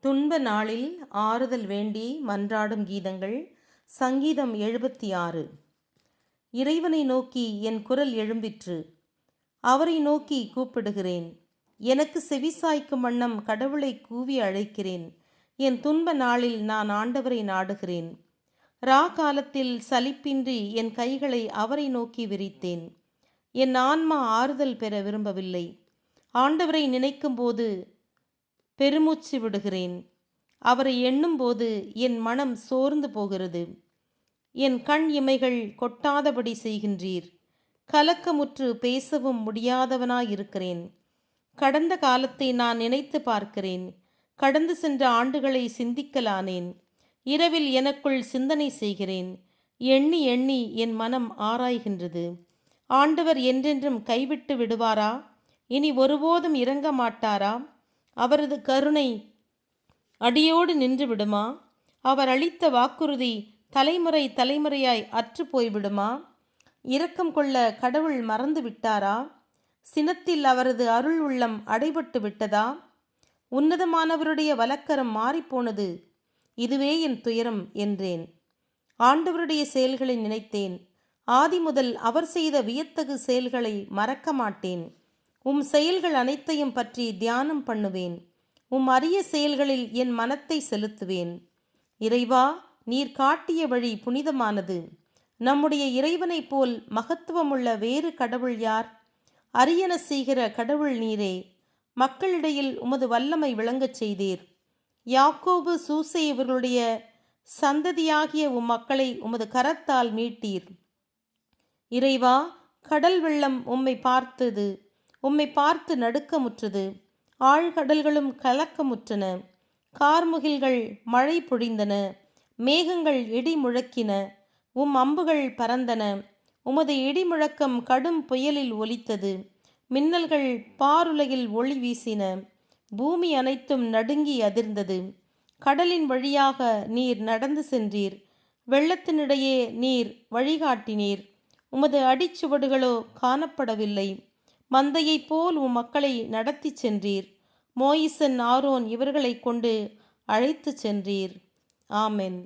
துன்ப நாளில் ஆறுதல் வேண்டி மன்றாடும் கீதங்கள். சங்கீதம் 76. இறைவனை நோக்கி என் குரல் எழும்பிற்று. அவரை நோக்கி கூப்பிடுகிறேன். எனக்கு செவிசாய்க்கும் வண்ணம் கடவுளை கூவி அழைக்கிறேன். என் துன்ப நாளில் நான் ஆண்டவரை நாடுகிறேன். காலத்தில் சலிப்பின்றி என் கைகளை அவரை நோக்கி விரித்தேன். என் ஆன்மா ஆறுதல் பெற விரும்பவில்லை. ஆண்டவரை நினைக்கும்போது பெருமூச்சு விடுகிறேன். அவரை எண்ணும்போது என் மனம் சோர்ந்து போகிறது. என் கண் இமைகள் கொட்டாதபடி செய்கின்றீர். கலக்கமுற்று பேசவும் முடியாதவனாயிருக்கிறேன். கடந்த காலத்தை நான் நினைத்து பார்க்கிறேன். கடந்து சென்ற ஆண்டுகளை சிந்திக்கலானேன். இரவில் எனக்குள் சிந்தனை செய்கிறேன். எண்ணி எண்ணி என் மனம் ஆராய்கின்றது. ஆண்டவர் என்றென்றும் கைவிட்டு விடுவாரா? இனி ஒருபோதும் இறங்க மாட்டாரா? அவரது கருணை அடியோடு நின்று விடுமா? அவர் அளித்த வாக்குறுதி தலைமுறை தலைமுறையாய் அற்று போய்விடுமா? இரக்கம் கொள்ள கடவுள் மறந்து விட்டாரா? சினத்தில் அவரது அருள் உள்ளம் அடைபட்டு விட்டதா? உன்னதமானவருடைய வலக்கரம் மாறிப்போனது. இதுவே என் துயரம் என்றேன். ஆண்டவருடைய செயல்களை நினைத்தேன். ஆதி முதல் அவர் செய்த வியத்தகு செயல்களை மறக்க மாட்டேன். உம் செயல்கள் அனைத்தையும் பற்றி தியானம் பண்ணுவேன். உம் அரிய செயல்களில் என் மனத்தை செலுத்துவேன். இறைவா, நீர் காட்டிய வழி புனிதமானது. நம்முடைய இறைவனைப் போல் மகத்துவமுள்ள வேறு கடவுள் யார்? அரியன செய்கிற கடவுள் நீரே. மக்களிடையில் உமது வல்லமை விளங்கச் செய்தீர். யாக்கோபு சூசை இவர்களுடைய சந்ததியாகிய உம் மக்களை உமது கரத்தால் மீட்டீர். இறைவா, கடல் வெள்ளம் உம்மை பார்த்து நடுக்கமுற்றது. ஆழ்கடல்களும் கலக்கமுற்றன. கார்முகில்கள் மழை பொழிந்தன. மேகங்கள் இடி முழக்கின. உம் அம்புகள் பறந்தன. உமது இடி முழக்கம் கடும் புயலில் ஒலித்தது. மின்னல்கள் பாருலகில் ஒளி வீசின. பூமி அனைத்தும் நடுங்கி அதிர்ந்தது. கடலின் வழியாக நீர் நடந்து சென்றீர். வெள்ளத்தினிடையே நீர் வழிகாட்டினீர். உமது அடிச்சுவடுகளோ காணப்படவில்லை. மந்தையைப் போல் உம் மக்களை நடத்தி சென்றீர். மோயிசன், ஆரோன் இவர்களை கொண்டு அழைத்து சென்றீர். ஆமென்.